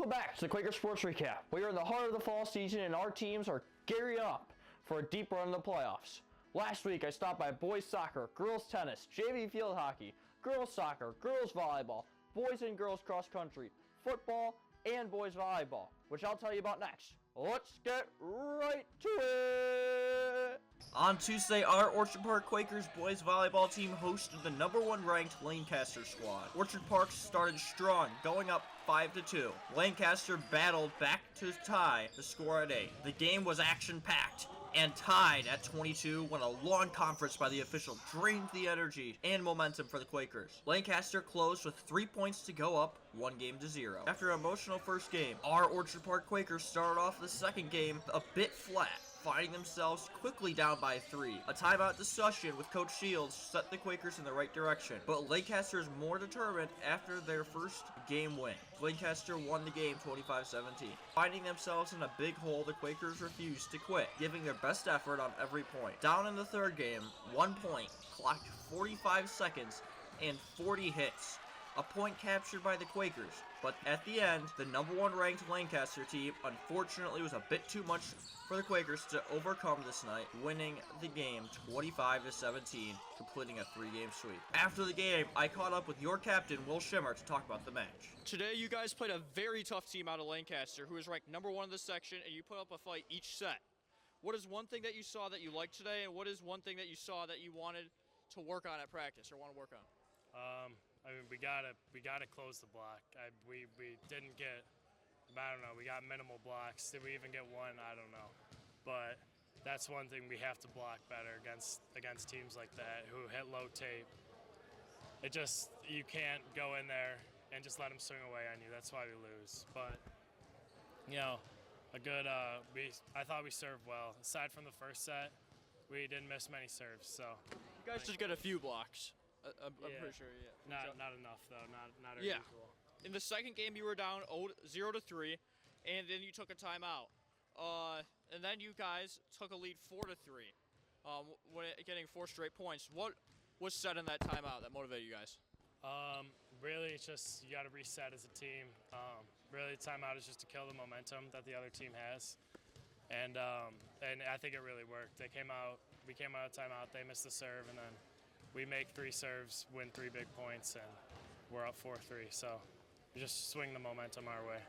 Welcome back to the Quaker Sports Recap. We are in the heart of the fall season and our teams are gearing up for a deep run in the playoffs. Last week I stopped by boys soccer, girls tennis, JV field hockey, girls soccer, girls volleyball, boys and girls cross country, football, and boys volleyball, which I'll tell you about next. Let's get right to it! On Tuesday, our Orchard Park Quakers boys volleyball team hosted the #1 ranked Lancaster squad. Orchard Park started strong, going up 5-2. Lancaster battled back to tie the score at 8. The game was action-packed and tied at 22 when a long conference by the official drained the energy and momentum for the Quakers. Lancaster closed with 3 points to go up 1-0. After an emotional first game, our Orchard Park Quakers started off the second game a bit flat, finding themselves quickly down by 3. A timeout discussion with Coach Shields set the Quakers in the right direction, but Lancaster is more determined after their first game win. Lancaster won the game 25-17. Finding themselves in a big hole, the Quakers refused to quit, giving their best effort on every point. Down in the third game, 1 point, clocked 45 seconds, and 40 hits. A point captured by the Quakers, but at the end, the #1 ranked Lancaster team unfortunately was a bit too much for the Quakers to overcome this night, winning the game 25-17, completing a 3-game sweep. After the game, I caught up with your captain, Will Schimmer, to talk about the match. Today, you guys played a very tough team out of Lancaster, who is ranked #1 in the section, and you put up a fight each set. What is one thing that you saw that you liked today, and what is one thing that you saw that you wanted to work on at practice or want to work on? I mean, we gotta close the block. We didn't get, I don't know, we got minimal blocks. Did we even get one? I don't know. But that's one thing we have to block better against teams like that who hit low tape. It just, you can't go in there and just let them swing away on you. That's why we lose. But, you know, I thought we served well. Aside from the first set, we didn't miss many serves. So You guys just get a few blocks. I'm pretty sure, yeah. Not enough, though. Not our Yeah. usual. In the second game, you were down 0-3, and then you took a timeout. And then you guys took a lead 4-3, getting 4 straight points. What was said in that timeout that motivated you guys? Really, it's just you got to reset as a team. Really, the timeout is just to kill the momentum that the other team has, and I think it really worked. We came out of timeout. They missed the serve, and then we make 3 serves, win 3 big points, and we're up 4-3. So we just swing the momentum our way.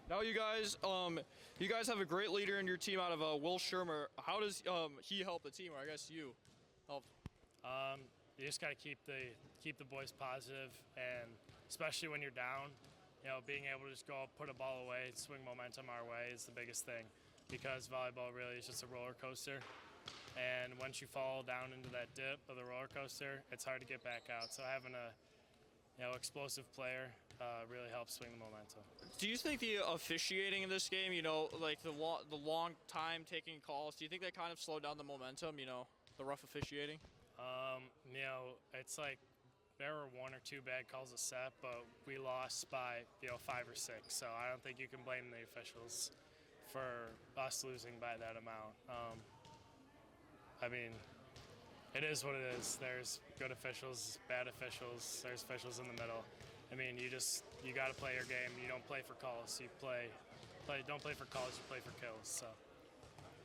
Now you guys have a great leader in your team out of Will Schirmer. How does he help the team, or I guess you help? You just got to keep the boys positive, and especially when you're down, you know, being able to just go up, put a ball away, swing momentum our way is the biggest thing, because volleyball really is just a roller coaster. And once you fall down into that dip of the roller coaster, it's hard to get back out. So having a explosive player really helps swing the momentum. Do you think the officiating in this game, like the long time taking calls, do you think that kind of slowed down the momentum, the rough officiating? It's like there were 1 or 2 bad calls a set, but we lost by 5 or 6. So I don't think you can blame the officials for us losing by that amount. I mean, it is what it is. There's good officials, bad officials. There's officials in the middle. I mean, you got to play your game. You don't play for calls. You don't play for calls. You play for kills. So,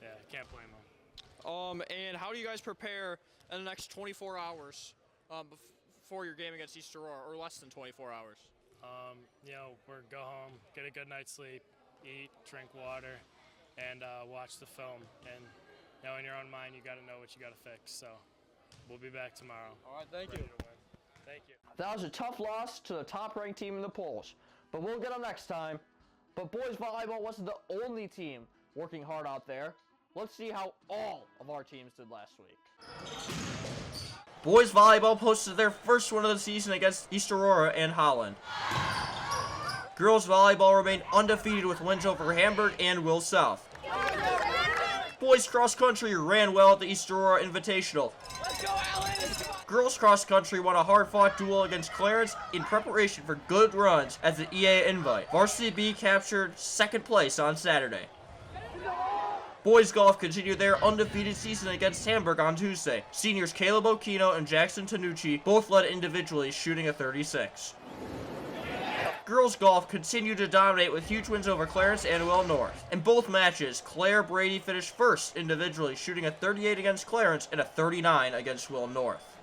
yeah, can't blame them. And how do you guys prepare in the next 24 hours before your game against East Aurora, or less than 24 hours? We're go home, get a good night's sleep, eat, drink water, and watch the film. And in your own mind, you got to know what you got to fix. So we'll be back tomorrow. All right, thank you. Thank you. That was a tough loss to the top-ranked team in the polls, but we'll get them next time. But boys volleyball wasn't the only team working hard out there. Let's see how all of our teams did last week. Boys volleyball posted their first win of the season against East Aurora and Holland. Girls volleyball remained undefeated with wins over Hamburg and Will South. Boys cross country ran well at the East Aurora Invitational. Let's go, Alan! Girls cross country won a hard-fought duel against Clarence in preparation for good runs at the EA Invite. Varsity B captured 2nd place on Saturday. Boys golf continued their undefeated season against Hamburg on Tuesday. Seniors Caleb Okino and Jackson Tanucci both led individually, shooting a 36. Girls golf continued to dominate with huge wins over Clarence and Will North. In both matches, Claire Brady finished first individually, shooting a 38 against Clarence and a 39 against Will North.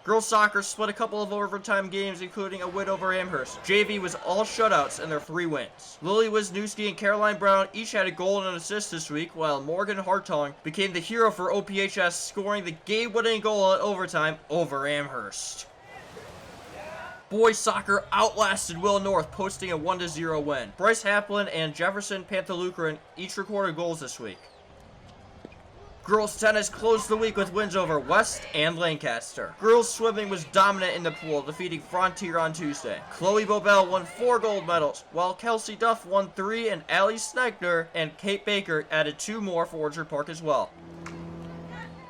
Girls soccer split a couple of overtime games, including a win over Amherst. JV was all shutouts in their 3 wins. Lily Wisniewski and Caroline Brown each had a goal and an assist this week, while Morgan Hartong became the hero for OPHS, scoring the game-winning goal in overtime over Amherst. Boys soccer outlasted Will North, posting a 1-0 win. Bryce Haplin and Jefferson Pantalucaran each recorded goals this week. Girls tennis closed the week with wins over West and Lancaster. Girls swimming was dominant in the pool, defeating Frontier on Tuesday. Chloe Bobel won 4 gold medals, while Kelsey Duff won 3, and Allie Snegner and Kate Baker added 2 more for Orchard Park as well.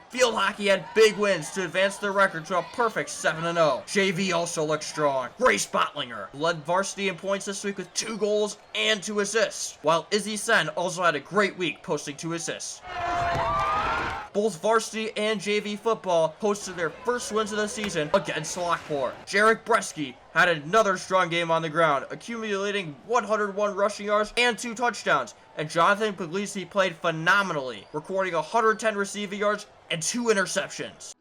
Field hockey had big wins to advance their record to a perfect 7-0. JV also looked strong. Grace Bottlinger led varsity in points this week with 2 goals and 2 assists, while Izzy Sen also had a great week, posting 2 assists. Both varsity and JV football posted their first wins of the season against Lockport. Jarek Bresky had another strong game on the ground, accumulating 101 rushing yards and 2 touchdowns, and Jonathan Puglisi played phenomenally, recording 110 receiving yards and 2 interceptions.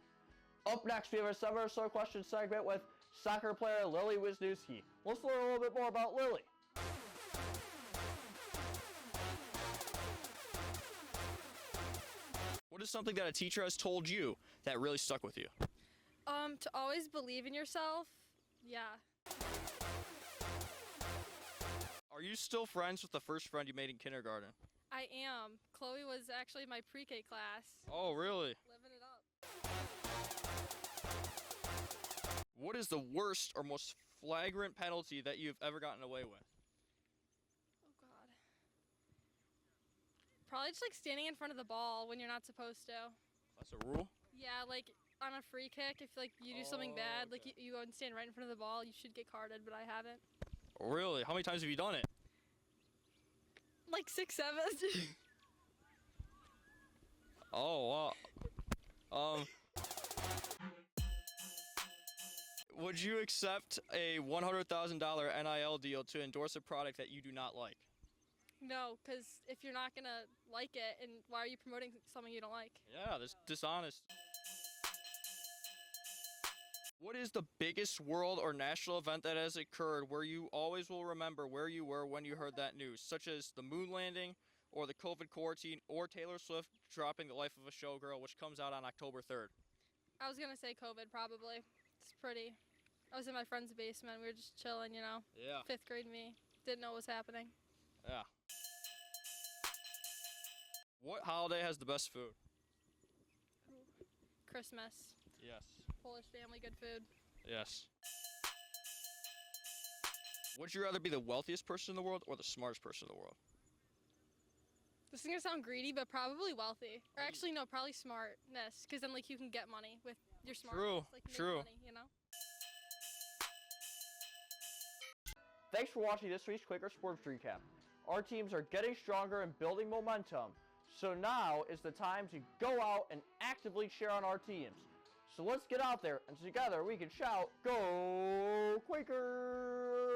Up next, we have a Summer So Question segment with soccer player Lily Wisniewski. Let's learn a little bit more about Lily. What is something that a teacher has told you that really stuck with you? To always believe in yourself. Yeah. Are you still friends with the first friend you made in kindergarten? I am. Chloe was actually my pre-K class. Oh, really? Living it up. What is the worst or most flagrant penalty that you've ever gotten away with? Oh, God. Probably just like standing in front of the ball when you're not supposed to. That's a rule? Yeah, like on a free kick, if like you do something bad, like you go and stand right in front of the ball, you should get carded, but I haven't. Really? How many times have you done it? Like 6, 7. Oh, wow. Would you accept a $100,000 NIL deal to endorse a product that you do not like? No, because if you're not gonna like it, and why are you promoting something you don't like? Yeah, that's dishonest. What is the biggest world or national event that has occurred where you always will remember where you were when you heard that news, such as the moon landing, or the COVID quarantine, or Taylor Swift dropping The Life of a Showgirl, which comes out on October 3rd? I was gonna say COVID, probably. It's pretty. I was in my friend's basement. We were just chilling, you know. Yeah. 5th grade me. Didn't know what was happening. Yeah. What holiday has the best food? Christmas. Yes. Polish family, good food. Yes. Would you rather be the wealthiest person in the world or the smartest person in the world? This is gonna sound greedy, but probably wealthy. Or actually, no, probably smartness, because then like you can get money with your smartness. True, Like, you make true. money, you know. Thanks for watching this week's Quaker Sports Recap. Our teams are getting stronger and building momentum, so now is the time to go out and actively cheer on our teams. So let's get out there, and together we can shout, "Go Quakers!"